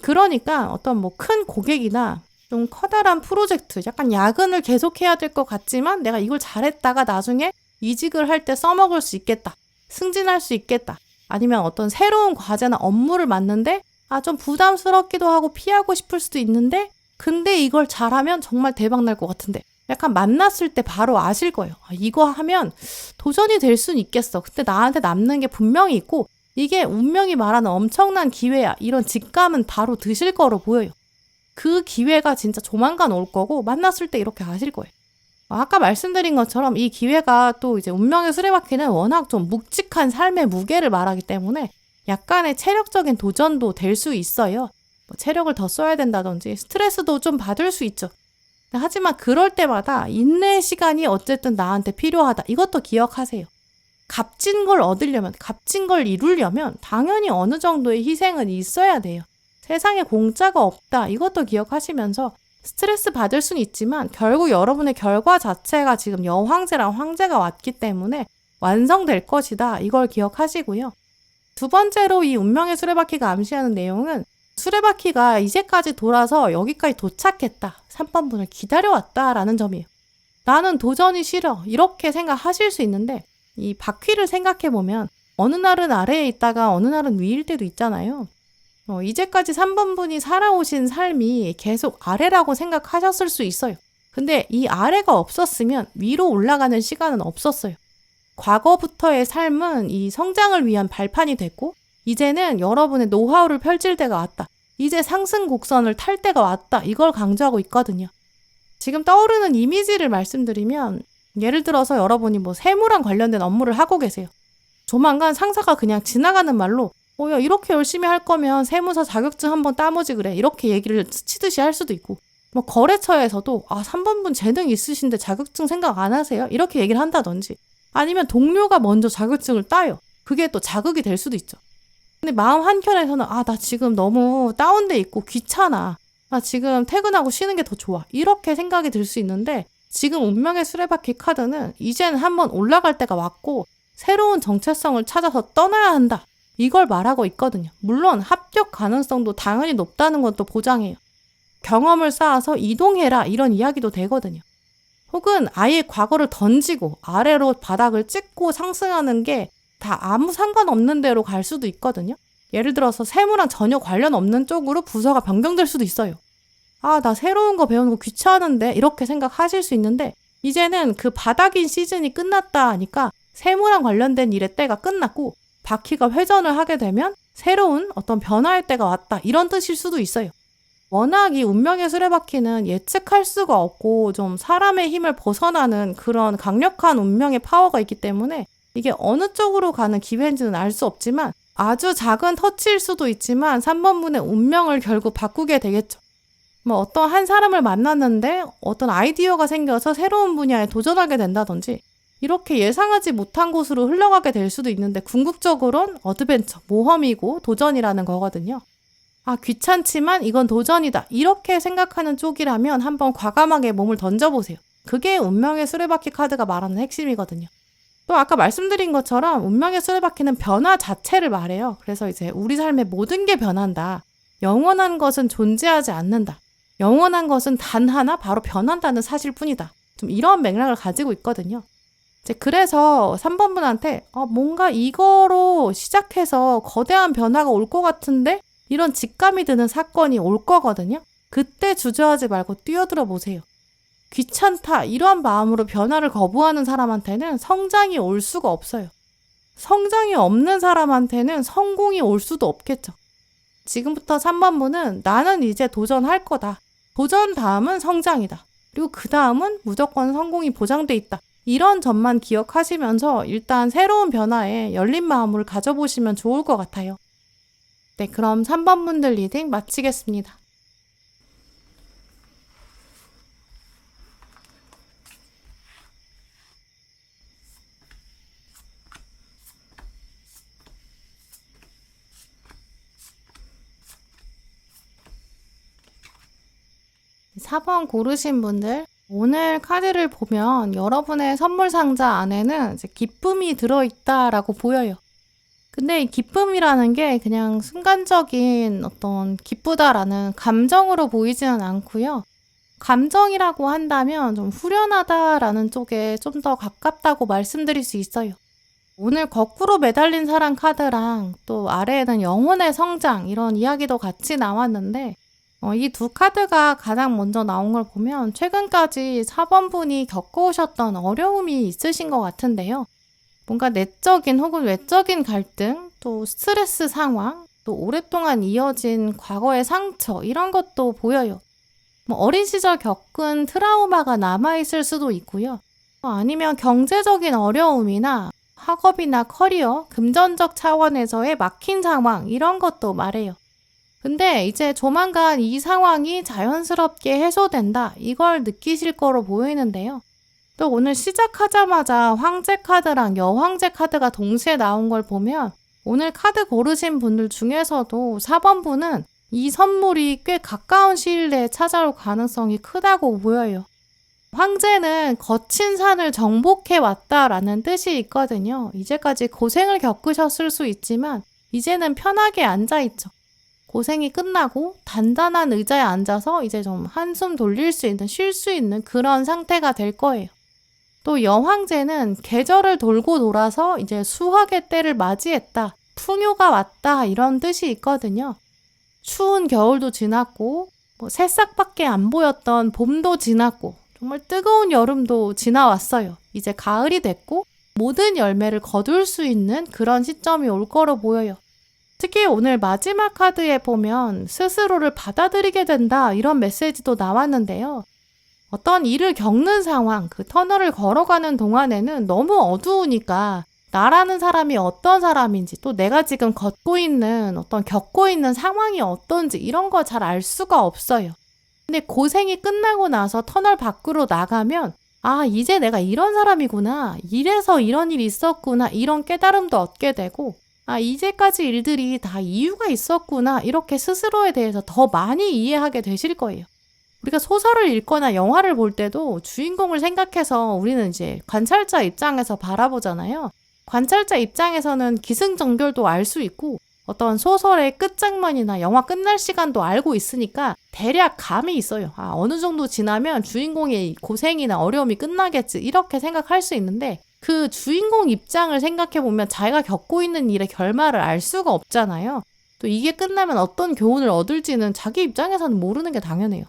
Speaker 1: 그러니까 어떤 뭐 큰 고객이나 좀 커다란 프로젝트, 약간 야근을 계속해야 될 것 같지만 내가 이걸 잘했다가 나중에 이직을 할 때 써먹을 수 있겠다, 승진할 수 있겠다, 아니면 어떤 새로운 과제나 업무를 맡는데 좀 부담스럽기도 하고 피하고 싶을 수도 있는데, 근데 이걸 잘하면 정말 대박 날 것 같은데, 약간 만났을 때 바로 아실 거예요. 이거 하면 도전이 될 수는 있겠어. 근데 나한테 남는 게 분명히 있고 이게 운명이 말하는 엄청난 기회야, 이런 직감은 바로 드실 거로 보여요. 그 기회가 진짜 조만간 올 거고 만났을 때 이렇게 아실 거예요. 아까 말씀드린 것처럼 이 기회가 또 이제 운명의 수레바퀴는 워낙 좀 묵직한 삶의 무게를 말하기 때문에 약간의 체력적인 도전도 될 수 있어요. 뭐 체력을 더 써야 된다든지 스트레스도 좀 받을 수 있죠. 하지만 그럴 때마다 인내의 시간이 어쨌든 나한테 필요하다, 이것도 기억하세요. 값진 걸 얻으려면, 값진 걸 이루려면 당연히 어느 정도의 희생은 있어야 돼요. 세상에 공짜가 없다, 이것도 기억하시면서 스트레스 받을 수는 있지만 결국 여러분의 결과 자체가 지금 여황제랑 황제가 왔기 때문에 완성될 것이다, 이걸 기억하시고요. 두 번째로 이 운명의 수레바퀴가 암시하는 내용은, 수레바퀴가 이제까지 돌아서 여기까지 도착했다, 3번 분을 기다려왔다라는 점이에요. 나는 도전이 싫어, 이렇게 생각하실 수 있는데 이 바퀴를 생각해보면 어느 날은 아래에 있다가 어느 날은 위일 때도 있잖아요. 이제까지 3번 분이 살아오신 삶이 계속 아래라고 생각하셨을 수 있어요. 근데 이 아래가 없었으면 위로 올라가는 시간은 없었어요. 과거부터의 삶은 이 성장을 위한 발판이 됐고, 이제는 여러분의 노하우를 펼칠 때가 왔다, 이제 상승 곡선을 탈 때가 왔다, 이걸 강조하고 있거든요. 지금 떠오르는 이미지를 말씀드리면, 예를 들어서 여러분이 뭐 세무랑 관련된 업무를 하고 계세요. 조만간 상사가 그냥 지나가는 말로 야, 이렇게 열심히 할 거면 세무사 자격증 한번 따보지 그래, 이렇게 얘기를 스치듯이 할 수도 있고, 뭐 거래처에서도 3번 분 재능 있으신데 자격증 생각 안 하세요? 이렇게 얘기를 한다든지, 아니면 동료가 먼저 자격증을 따요. 그게 또 자극이 될 수도 있죠. 근데 마음 한켠에서는 나 지금 너무 다운돼 있고 귀찮아, 나 지금 퇴근하고 쉬는 게 더 좋아, 이렇게 생각이 들 수 있는데, 지금 운명의 수레바퀴 카드는 이제는 한번 올라갈 때가 왔고 새로운 정체성을 찾아서 떠나야 한다, 이걸 말하고 있거든요. 물론 합격 가능성도 당연히 높다는 건 또 보장해요. 경험을 쌓아서 이동해라, 이런 이야기도 되거든요. 혹은 아예 과거를 던지고 아래로 바닥을 찍고 상승하는 게 다 아무 상관없는 데로 갈 수도 있거든요. 예를 들어서 세무랑 전혀 관련 없는 쪽으로 부서가 변경될 수도 있어요. 나 새로운 거 배우는 거 귀찮은데, 이렇게 생각하실 수 있는데, 이제는 그 바닥인 시즌이 끝났다 하니까 세무랑 관련된 일의 때가 끝났고 바퀴가 회전을 하게 되면 새로운 어떤 변화의 때가 왔다. 이런 뜻일 수도 있어요. 워낙 이 운명의 수레바퀴는 예측할 수가 없고 좀 사람의 힘을 벗어나는 그런 강력한 운명의 파워가 있기 때문에 이게 어느 쪽으로 가는 기회인지는 알 수 없지만 아주 작은 터치일 수도 있지만 3번 분의 운명을 결국 바꾸게 되겠죠. 뭐 어떤 한 사람을 만났는데 어떤 아이디어가 생겨서 새로운 분야에 도전하게 된다든지 이렇게 예상하지 못한 곳으로 흘러가게 될 수도 있는데 궁극적으로는 어드벤처, 모험이고 도전이라는 거거든요. 아, 귀찮지만 이건 도전이다. 이렇게 생각하는 쪽이라면 한번 과감하게 몸을 던져보세요. 그게 운명의 수레바퀴 카드가 말하는 핵심이거든요. 또 아까 말씀드린 것처럼 운명의 수레바퀴는 변화 자체를 말해요. 그래서 이제 우리 삶의 모든 게 변한다. 영원한 것은 존재하지 않는다. 영원한 것은 단 하나 바로 변한다는 사실뿐이다. 좀 이런 맥락을 가지고 있거든요. 이제 그래서 3번 분한테 뭔가 이거로 시작해서 거대한 변화가 올 것 같은데 이런 직감이 드는 사건이 올 거거든요. 그때 주저하지 말고 뛰어들어 보세요. 귀찮다 이런 마음으로 변화를 거부하는 사람한테는 성장이 올 수가 없어요. 성장이 없는 사람한테는 성공이 올 수도 없겠죠. 지금부터 3번 분은 나는 이제 도전할 거다. 도전 다음은 성장이다. 그리고 그 다음은 무조건 성공이 보장돼 있다. 이런 점만 기억하시면서 일단 새로운 변화에 열린 마음을 가져보시면 좋을 것 같아요. 네, 그럼 3번 분들 리딩 마치겠습니다. 사 번 고르신 분들, 오늘 카드를 보면 여러분의 선물 상자 안에는 이제 기쁨이 들어있다라고 보여요. 근데 이 기쁨이라는 게 그냥 순간적인 어떤 기쁘다라는 감정으로 보이지는 않고요. 감정이라고 한다면 좀 후련하다라는 쪽에 좀 더 가깝다고 말씀드릴 수 있어요. 오늘 거꾸로 매달린 사랑 카드랑 또 아래에는 영혼의 성장 이런 이야기도 같이 나왔는데 이 두 카드가 가장 먼저 나온 걸 보면 최근까지 4번 분이 겪어오셨던 어려움이 있으신 것 같은데요. 뭔가 내적인 혹은 외적인 갈등, 또 스트레스 상황, 또 오랫동안 이어진 과거의 상처 이런 것도 보여요. 뭐 어린 시절 겪은 트라우마가 남아있을 수도 있고요. 아니면 경제적인 어려움이나 학업이나 커리어, 금전적 차원에서의 막힌 상황 이런 것도 말해요. 근데 이제 조만간 이 상황이 자연스럽게 해소된다 이걸 느끼실 거로 보이는데요. 또 오늘 시작하자마자 황제 카드랑 여황제 카드가 동시에 나온 걸 보면 오늘 카드 고르신 분들 중에서도 4번 분은 이 선물이 꽤 가까운 시일 내에 찾아올 가능성이 크다고 보여요. 황제는 거친 산을 정복해 왔다라는 뜻이 있거든요. 이제까지 고생을 겪으셨을 수 있지만 이제는 편하게 앉아있죠. 고생이 끝나고 단단한 의자에 앉아서 이제 좀 한숨 돌릴 수 있는, 쉴 수 있는 그런 상태가 될 거예요. 또 여황제는 계절을 돌고 돌아서 이제 수확의 때를 맞이했다, 풍요가 왔다 이런 뜻이 있거든요. 추운 겨울도 지났고 새싹밖에 안 보였던 봄도 지났고 정말 뜨거운 여름도 지나왔어요. 이제 가을이 됐고 모든 열매를 거둘 수 있는 그런 시점이 올 거로 보여요. 특히 오늘 마지막 카드에 보면 스스로를 받아들이게 된다 이런 메시지도 나왔는데요. 어떤 일을 겪는 상황, 그 터널을 걸어가는 동안에는 너무 어두우니까 나라는 사람이 어떤 사람인지 또 내가 지금 겪고 있는 상황이 어떤지 이런 거 잘 알 수가 없어요. 근데 고생이 끝나고 나서 터널 밖으로 나가면 이제 내가 이런 사람이구나. 이래서 이런 일이 있었구나. 이런 깨달음도 얻게 되고 이제까지 일들이 다 이유가 있었구나. 이렇게 스스로에 대해서 더 많이 이해하게 되실 거예요. 우리가 소설을 읽거나 영화를 볼 때도 주인공을 생각해서 우리는 이제 관찰자 입장에서 바라보잖아요. 관찰자 입장에서는 기승전결도 알 수 있고 어떤 소설의 끝장면이나 영화 끝날 시간도 알고 있으니까 대략 감이 있어요. 어느 정도 지나면 주인공의 고생이나 어려움이 끝나겠지 이렇게 생각할 수 있는데 그 주인공 입장을 생각해보면 자기가 겪고 있는 일의 결말을 알 수가 없잖아요. 또 이게 끝나면 어떤 교훈을 얻을지는 자기 입장에서는 모르는 게 당연해요.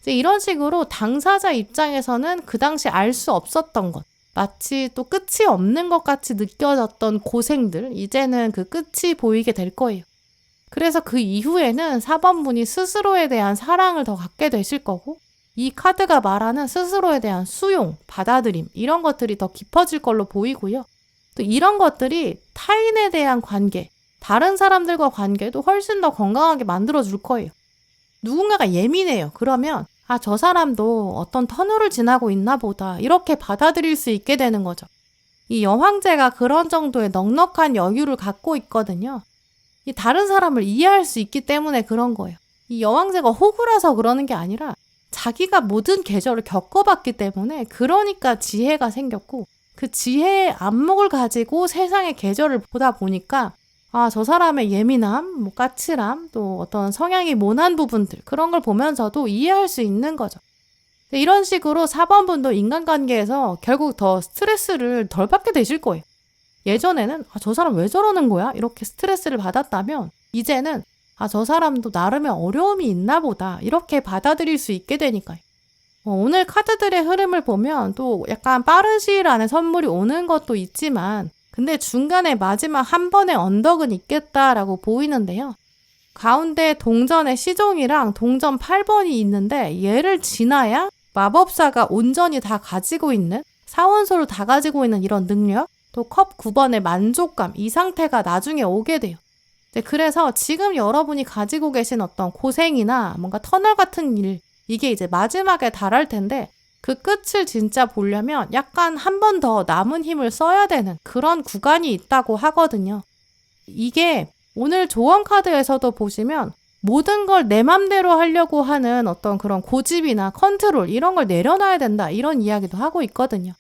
Speaker 1: 이제 이런 식으로 당사자 입장에서는 그 당시 알 수 없었던 것, 마치 또 끝이 없는 것 같이 느껴졌던 고생들, 이제는 그 끝이 보이게 될 거예요. 그래서 그 이후에는 4번분이 스스로에 대한 사랑을 더 갖게 되실 거고, 이 카드가 말하는 스스로에 대한 수용, 받아들임, 이런 것들이 더 깊어질 걸로 보이고요. 또 이런 것들이 타인에 대한 관계, 다른 사람들과 관계도 훨씬 더 건강하게 만들어줄 거예요. 누군가가 예민해요. 그러면 저 사람도 어떤 터널을 지나고 있나 보다, 이렇게 받아들일 수 있게 되는 거죠. 이 여황제가 그런 정도의 넉넉한 여유를 갖고 있거든요. 이 다른 사람을 이해할 수 있기 때문에 그런 거예요. 이 여황제가 호구라서 그러는 게 아니라 자기가 모든 계절을 겪어봤기 때문에, 그러니까 지혜가 생겼고, 그 지혜의 안목을 가지고 세상의 계절을 보다 보니까 저 사람의 예민함, 까칠함, 또 어떤 성향이 모난 부분들, 그런 걸 보면서도 이해할 수 있는 거죠. 이런 식으로 4번분도 인간관계에서 결국 더 스트레스를 덜 받게 되실 거예요. 예전에는 저 사람 왜 저러는 거야? 이렇게 스트레스를 받았다면, 이제는 저 사람도 나름의 어려움이 있나 보다, 이렇게 받아들일 수 있게 되니까요. 오늘 카드들의 흐름을 보면 또 약간 빠른 시일 안에 선물이 오는 것도 있지만, 근데 중간에 마지막 한 번의 언덕은 있겠다라고 보이는데요. 가운데 동전의 시종이랑 동전 8번이 있는데, 얘를 지나야 마법사가 온전히 다 가지고 있는, 사원소를 다 가지고 있는 이런 능력, 또 컵 9번의 만족감, 이 상태가 나중에 오게 돼요. 그래서 지금 여러분이 가지고 계신 어떤 고생이나 뭔가 터널 같은 일, 이게 이제 마지막에 달할 텐데, 그 끝을 진짜 보려면 약간 한 번 더 남은 힘을 써야 되는 그런 구간이 있다고 하거든요. 이게 오늘 조언 카드에서도 보시면 모든 걸 내 맘대로 하려고 하는 어떤 그런 고집이나 컨트롤, 이런 걸 내려놔야 된다, 이런 이야기도 하고 있거든요.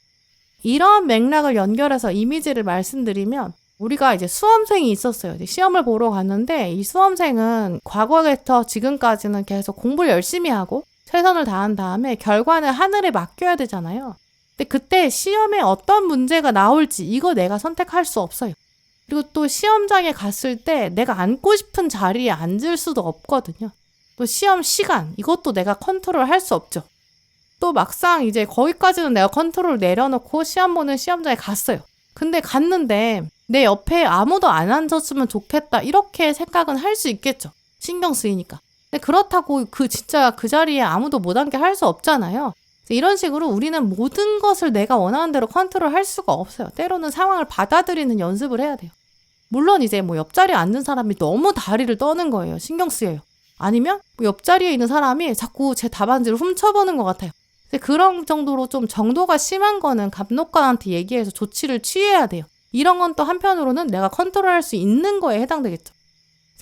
Speaker 1: 이런 맥락을 연결해서 이미지를 말씀드리면, 우리가 이제 수험생이 있었어요. 이제 시험을 보러 갔는데, 이 수험생은 과거부터 지금까지는 계속 공부를 열심히 하고 최선을 다한 다음에 결과는 하늘에 맡겨야 되잖아요. 근데 그때 시험에 어떤 문제가 나올지 이거 내가 선택할 수 없어요. 그리고 또 시험장에 갔을 때 내가 앉고 싶은 자리에 앉을 수도 없거든요. 또 시험 시간, 이것도 내가 컨트롤 할 수 없죠. 또 막상 이제 거기까지는 내가 컨트롤 내려놓고 시험 보는 시험장에 갔어요. 근데 갔는데 내 옆에 아무도 안 앉았으면 좋겠다, 이렇게 생각은 할 수 있겠죠. 신경 쓰이니까. 근데 그렇다고 진짜 그 자리에 아무도 못 앉게 할 수 없잖아요. 이런 식으로 우리는 모든 것을 내가 원하는 대로 컨트롤 할 수가 없어요. 때로는 상황을 받아들이는 연습을 해야 돼요. 물론 이제 옆자리에 앉은 사람이 너무 다리를 떠는 거예요. 신경 쓰여요. 아니면 옆자리에 있는 사람이 자꾸 제 답안지를 훔쳐보는 것 같아요. 그런 정도로 좀 정도가 심한 거는 감독관한테 얘기해서 조치를 취해야 돼요. 이런 건 또 한편으로는 내가 컨트롤할 수 있는 거에 해당되겠죠.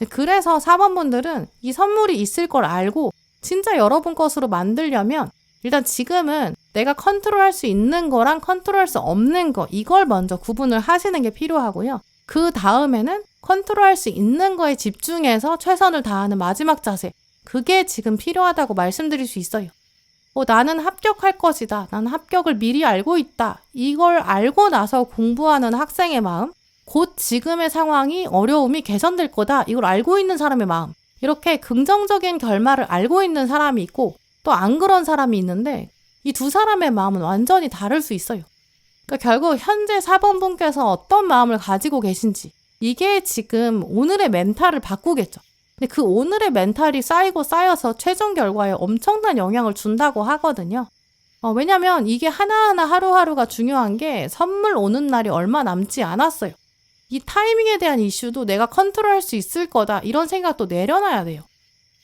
Speaker 1: 그래서 4번분들은 이 선물이 있을 걸 알고 진짜 여러분 것으로 만들려면, 일단 지금은 내가 컨트롤할 수 있는 거랑 컨트롤할 수 없는 거, 이걸 먼저 구분을 하시는 게 필요하고요. 그 다음에는 컨트롤할 수 있는 거에 집중해서 최선을 다하는 마지막 자세, 그게 지금 필요하다고 말씀드릴 수 있어요. 나는 합격할 것이다, 나는 합격을 미리 알고 있다, 이걸 알고 나서 공부하는 학생의 마음, 곧 지금의 상황이, 어려움이 개선될 거다, 이걸 알고 있는 사람의 마음, 이렇게 긍정적인 결말을 알고 있는 사람이 있고 또 안 그런 사람이 있는데, 이 두 사람의 마음은 완전히 다를 수 있어요. 그러니까 결국 현재 4번분께서 어떤 마음을 가지고 계신지, 이게 지금 오늘의 멘탈을 바꾸겠죠. 근데 그 오늘의 멘탈이 쌓이고 쌓여서 최종 결과에 엄청난 영향을 준다고 하거든요. 왜냐면 이게 하나하나 하루하루가 중요한 게, 선물 오는 날이 얼마 남지 않았어요. 이 타이밍에 대한 이슈도 내가 컨트롤할 수 있을 거다, 이런 생각도 내려놔야 돼요.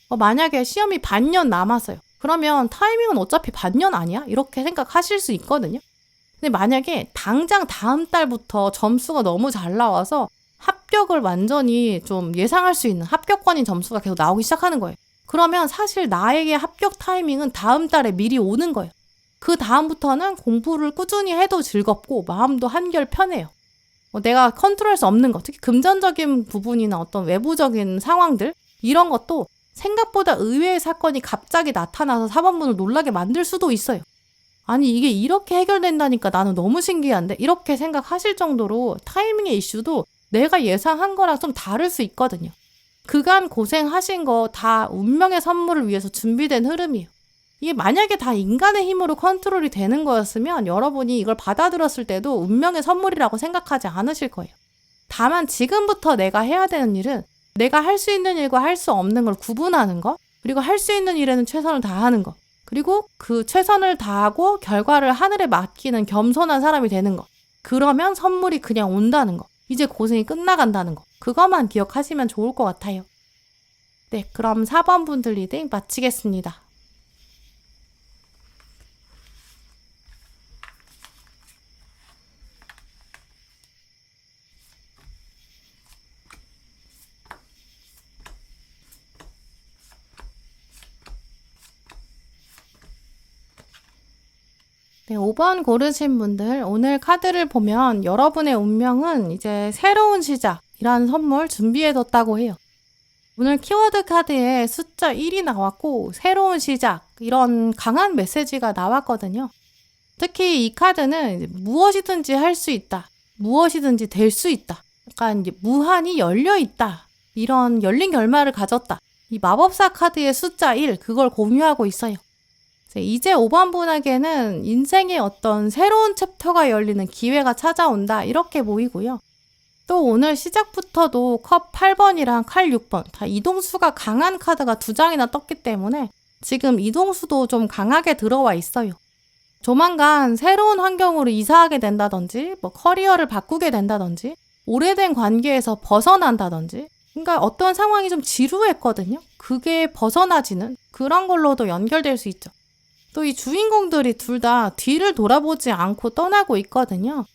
Speaker 1: 만약에 시험이 반년 남았어요. 그러면 타이밍은 어차피 반년 아니야? 이렇게 생각하실 수 있거든요. 근데 만약에 당장 다음 달부터 점수가 너무 잘 나와서 합격을 완전히 좀 예상할 수 있는 합격권인 점수가 계속 나오기 시작하는 거예요. 그러면 사실 나에게 합격 타이밍은 다음 달에 미리 오는 거예요. 그 다음부터는 공부를 꾸준히 해도 즐겁고 마음도 한결 편해요. 내가 컨트롤할 수 없는 것, 특히 금전적인 부분이나 어떤 외부적인 상황들, 이런 것도 생각보다 의외의 사건이 갑자기 나타나서 4번분을 놀라게 만들 수도 있어요. 아니 이게 이렇게 해결된다니까 나는 너무 신기한데, 이렇게 생각하실 정도로 타이밍의 이슈도 내가 예상한 거랑 좀 다를 수 있거든요. 그간 고생하신 거 다 운명의 선물을 위해서 준비된 흐름이에요. 이게 만약에 다 인간의 힘으로 컨트롤이 되는 거였으면 여러분이 이걸 받아들였을 때도 운명의 선물이라고 생각하지 않으실 거예요. 다만 지금부터 내가 해야 되는 일은 내가 할 수 있는 일과 할 수 없는 걸 구분하는 거, 그리고 할 수 있는 일에는 최선을 다하는 거, 그리고 그 최선을 다하고 결과를 하늘에 맡기는 겸손한 사람이 되는 거. 그러면 선물이 그냥 온다는 거. 이제 고생이 끝나간다는 거. 그것만 기억하시면 좋을 것 같아요. 네, 그럼 4번 분들 리딩 마치겠습니다. 네, 5번 고르신 분들 오늘 카드를 보면 여러분의 운명은 이제 새로운 시작이라는 선물 준비해뒀다고 해요. 오늘 키워드 카드에 숫자 1이 나왔고 새로운 시작 이런 강한 메시지가 나왔거든요. 특히 이 카드는 무엇이든지 할 수 있다. 무엇이든지 될 수 있다. 약간 이제 무한히 열려 있다. 이런 열린 결말을 가졌다. 이 마법사 카드의 숫자 1 그걸 공유하고 있어요. 이제 5번 분에게는 인생의 어떤 새로운 챕터가 열리는 기회가 찾아온다 이렇게 보이고요. 또 오늘 시작부터도 컵 8번이랑 칼 6번 다 이동수가 강한 카드가 2장이나 떴기 때문에 지금 이동수도 좀 강하게 들어와 있어요. 조만간 새로운 환경으로 이사하게 된다든지 커리어를 바꾸게 된다든지 오래된 관계에서 벗어난다든지 그러니까 어떤 상황이 좀 지루했거든요. 그게 벗어나지는 그런 걸로도 연결될 수 있죠. 또 이 주인공들이 둘 다 뒤를 돌아보지 않고 떠나고 있거든요.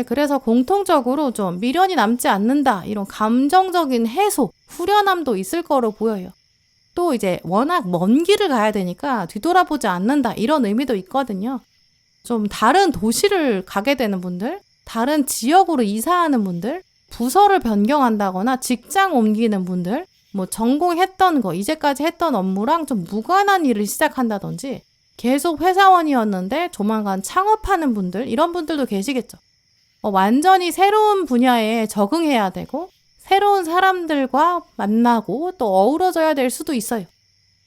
Speaker 1: 그래서 공통적으로 좀 미련이 남지 않는다 이런 감정적인 해소, 후련함도 있을 거로 보여요. 또 이제 워낙 먼 길을 가야 되니까 뒤돌아보지 않는다 이런 의미도 있거든요. 좀 다른 도시를 가게 되는 분들, 다른 지역으로 이사하는 분들, 부서를 변경한다거나 직장 옮기는 분들, 전공했던 거, 이제까지 했던 업무랑 좀 무관한 일을 시작한다든지 계속 회사원이었는데 조만간 창업하는 분들, 이런 분들도 계시겠죠. 완전히 새로운 분야에 적응해야 되고 새로운 사람들과 만나고 또 어우러져야 될 수도 있어요.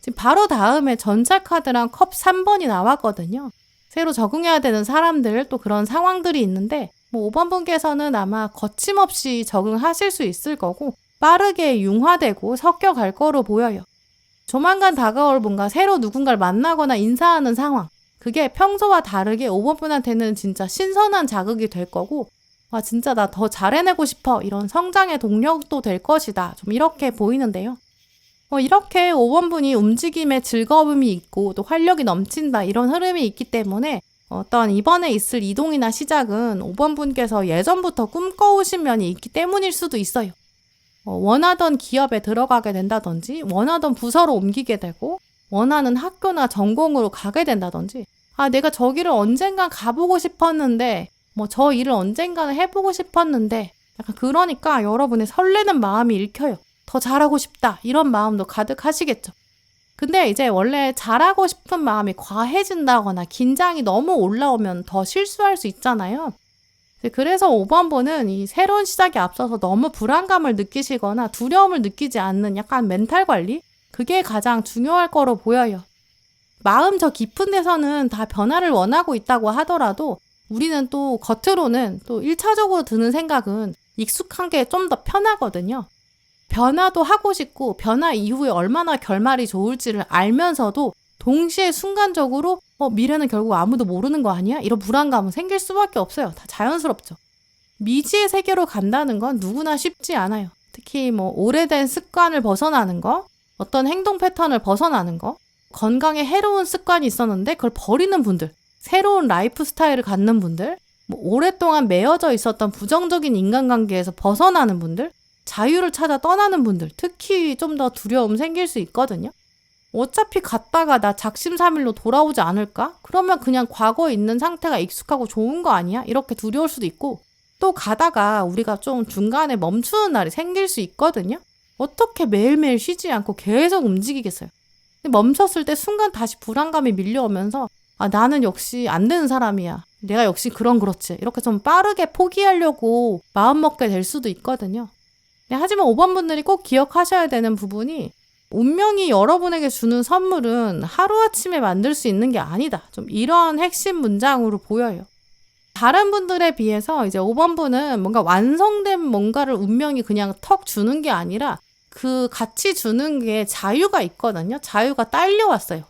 Speaker 1: 지금 바로 다음에 전차 카드랑 컵 3번이 나왔거든요. 새로 적응해야 되는 사람들 또 그런 상황들이 있는데 5번 분께서는 아마 거침없이 적응하실 수 있을 거고 빠르게 융화되고 섞여갈 거로 보여요. 조만간 다가올 뭔가 새로 누군가를 만나거나 인사하는 상황 그게 평소와 다르게 5번 분한테는 진짜 신선한 자극이 될 거고 와 진짜 나 더 잘해내고 싶어 이런 성장의 동력도 될 것이다 좀 이렇게 보이는데요. 이렇게 5번 분이 움직임에 즐거움이 있고 또 활력이 넘친다 이런 흐름이 있기 때문에 어떤 이번에 있을 이동이나 시작은 5번 분께서 예전부터 꿈꿔오신 면이 있기 때문일 수도 있어요. 원하던 기업에 들어가게 된다든지 원하던 부서로 옮기게 되고 원하는 학교나 전공으로 가게 된다든지 내가 저기를 언젠간 가보고 싶었는데 저 일을 언젠가는 해보고 싶었는데 약간 그러니까 여러분의 설레는 마음이 읽혀요. 더 잘하고 싶다 이런 마음도 가득하시겠죠. 근데 이제 원래 잘하고 싶은 마음이 과해진다거나 긴장이 너무 올라오면 더 실수할 수 있잖아요. 그래서 5번 분은 이 새로운 시작에 앞서서 너무 불안감을 느끼시거나 두려움을 느끼지 않는 약간 멘탈 관리? 그게 가장 중요할 거로 보여요. 마음 저 깊은 데서는 다 변화를 원하고 있다고 하더라도 우리는 또 겉으로는 또 1차적으로 드는 생각은 익숙한 게 좀 더 편하거든요. 변화도 하고 싶고 변화 이후에 얼마나 결말이 좋을지를 알면서도 동시에 순간적으로 미래는 결국 아무도 모르는 거 아니야? 이런 불안감은 생길 수밖에 없어요. 다 자연스럽죠. 미지의 세계로 간다는 건 누구나 쉽지 않아요. 특히 오래된 습관을 벗어나는 거, 어떤 행동 패턴을 벗어나는 거, 건강에 해로운 습관이 있었는데 그걸 버리는 분들, 새로운 라이프 스타일을 갖는 분들, 오랫동안 매여져 있었던 부정적인 인간관계에서 벗어나는 분들, 자유를 찾아 떠나는 분들, 특히 좀 더 두려움 생길 수 있거든요. 어차피 갔다가 나 작심삼일로 돌아오지 않을까? 그러면 그냥 과거에 있는 상태가 익숙하고 좋은 거 아니야? 이렇게 두려울 수도 있고 또 가다가 우리가 좀 중간에 멈추는 날이 생길 수 있거든요. 어떻게 매일매일 쉬지 않고 계속 움직이겠어요? 근데 멈췄을 때 순간 다시 불안감이 밀려오면서 나는 역시 안 되는 사람이야. 내가 역시 그렇지. 이렇게 좀 빠르게 포기하려고 마음먹게 될 수도 있거든요. 하지만 5번 분들이 꼭 기억하셔야 되는 부분이 운명이 여러분에게 주는 선물은 하루아침에 만들 수 있는 게 아니다. 좀 이런 핵심 문장으로 보여요. 다른 분들에 비해서 이제 5번 분은 뭔가 완성된 뭔가를 운명이 그냥 턱 주는 게 아니라 그 같이 주는 게 자유가 있거든요. 자유가 딸려왔어요.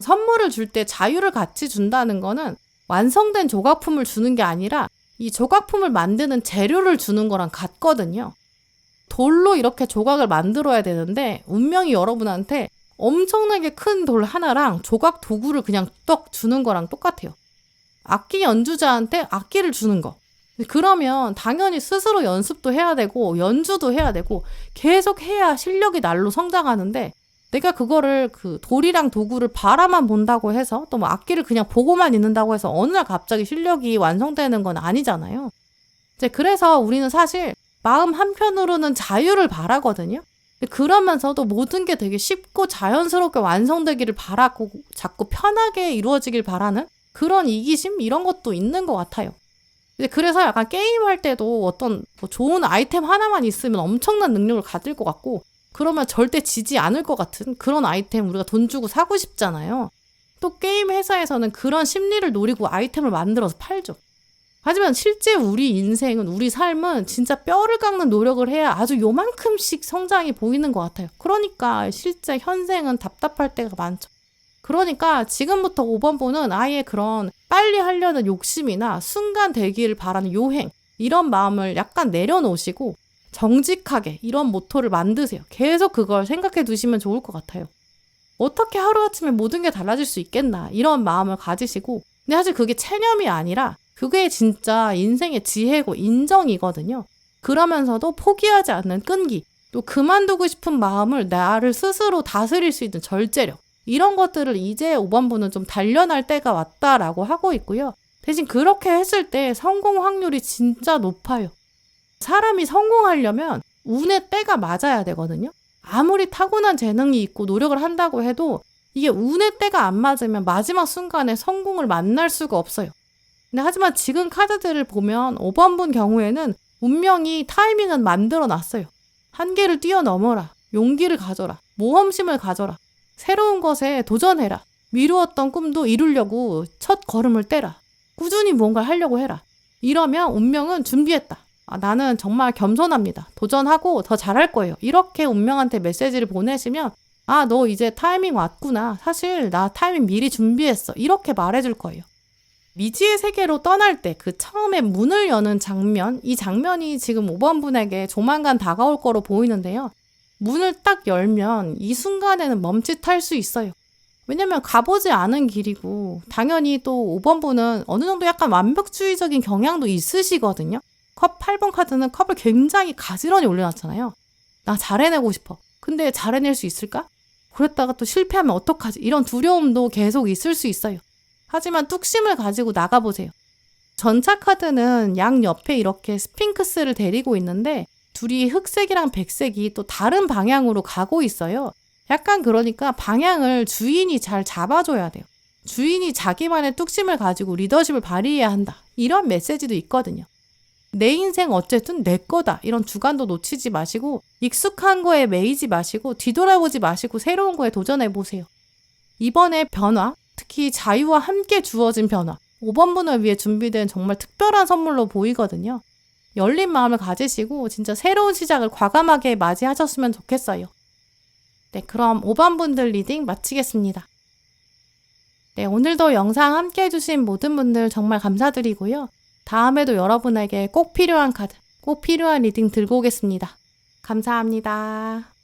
Speaker 1: 선물을 줄 때 자유를 같이 준다는 거는 완성된 조각품을 주는 게 아니라 이 조각품을 만드는 재료를 주는 거랑 같거든요. 돌로 이렇게 조각을 만들어야 되는데 운명이 여러분한테 엄청나게 큰 돌 하나랑 조각 도구를 그냥 떡 주는 거랑 똑같아요. 악기 연주자한테 악기를 주는 거. 그러면 당연히 스스로 연습도 해야 되고 연주도 해야 되고 계속 해야 실력이 날로 성장하는데 내가 그거를 그 돌이랑 도구를 바라만 본다고 해서 또 뭐 악기를 그냥 보고만 있는다고 해서 어느 날 갑자기 실력이 완성되는 건 아니잖아요. 이제 그래서 우리는 사실 마음 한편으로는 자유를 바라거든요. 그러면서도 모든 게 되게 쉽고 자연스럽게 완성되기를 바라고 자꾸 편하게 이루어지길 바라는 그런 이기심 이런 것도 있는 것 같아요. 그래서 약간 게임할 때도 어떤 뭐 좋은 아이템 하나만 있으면 엄청난 능력을 가질 것 같고 그러면 절대 지지 않을 것 같은 그런 아이템 우리가 돈 주고 사고 싶잖아요. 또 게임 회사에서는 그런 심리를 노리고 아이템을 만들어서 팔죠. 하지만 실제 우리 인생은 우리 삶은 진짜 뼈를 깎는 노력을 해야 아주 요만큼씩 성장이 보이는 것 같아요. 그러니까 실제 현생은 답답할 때가 많죠. 그러니까 지금부터 5번 분은 아예 그런 빨리 하려는 욕심이나 순간 되기를 바라는 요행 이런 마음을 약간 내려놓으시고 정직하게 이런 모토를 만드세요. 계속 그걸 생각해 두시면 좋을 것 같아요. 어떻게 하루아침에 모든 게 달라질 수 있겠나 이런 마음을 가지시고 근데 사실 그게 체념이 아니라 그게 진짜 인생의 지혜고 인정이거든요. 그러면서도 포기하지 않는 끈기 또 그만두고 싶은 마음을 나를 스스로 다스릴 수 있는 절제력 이런 것들을 이제 5번 분은 좀 단련할 때가 왔다라고 하고 있고요. 대신 그렇게 했을 때 성공 확률이 진짜 높아요. 사람이 성공하려면 운의 때가 맞아야 되거든요. 아무리 타고난 재능이 있고 노력을 한다고 해도 이게 운의 때가 안 맞으면 마지막 순간에 성공을 만날 수가 없어요. 근데 하지만 지금 카드들을 보면 5번 분 경우에는 운명이 타이밍은 만들어 놨어요. 한계를 뛰어넘어라. 용기를 가져라. 모험심을 가져라. 새로운 것에 도전해라. 미루었던 꿈도 이루려고 첫 걸음을 떼라. 꾸준히 뭔가를 하려고 해라. 이러면 운명은 준비했다. 나는 정말 겸손합니다. 도전하고 더 잘할 거예요. 이렇게 운명한테 메시지를 보내시면 너 이제 타이밍 왔구나. 사실 나 타이밍 미리 준비했어. 이렇게 말해줄 거예요. 미지의 세계로 떠날 때 그 처음에 문을 여는 장면, 이 장면이 지금 5번 분에게 조만간 다가올 거로 보이는데요. 문을 딱 열면 이 순간에는 멈칫할 수 있어요. 왜냐면 가보지 않은 길이고 당연히 또 5번 분은 어느 정도 약간 완벽주의적인 경향도 있으시거든요. 컵 8번 카드는 컵을 굉장히 가지런히 올려놨잖아요. 나 잘해내고 싶어. 근데 잘해낼 수 있을까? 그랬다가 또 실패하면 어떡하지? 이런 두려움도 계속 있을 수 있어요. 하지만 뚝심을 가지고 나가보세요. 전차 카드는 양 옆에 이렇게 스핑크스를 데리고 있는데 둘이 흑색이랑 백색이 또 다른 방향으로 가고 있어요. 약간 그러니까 방향을 주인이 잘 잡아줘야 돼요. 주인이 자기만의 뚝심을 가지고 리더십을 발휘해야 한다. 이런 메시지도 있거든요. 내 인생 어쨌든 내 거다. 이런 주관도 놓치지 마시고 익숙한 거에 매이지 마시고 뒤돌아보지 마시고 새로운 거에 도전해보세요. 이번에 변화, 특히 자유와 함께 주어진 변화, 5번 분을 위해 준비된 정말 특별한 선물로 보이거든요. 열린 마음을 가지시고 진짜 새로운 시작을 과감하게 맞이하셨으면 좋겠어요. 네, 그럼 5번 분들 리딩 마치겠습니다. 네, 오늘도 영상 함께 해주신 모든 분들 정말 감사드리고요. 다음에도 여러분에게 꼭 필요한 카드, 꼭 필요한 리딩 들고 오겠습니다. 감사합니다.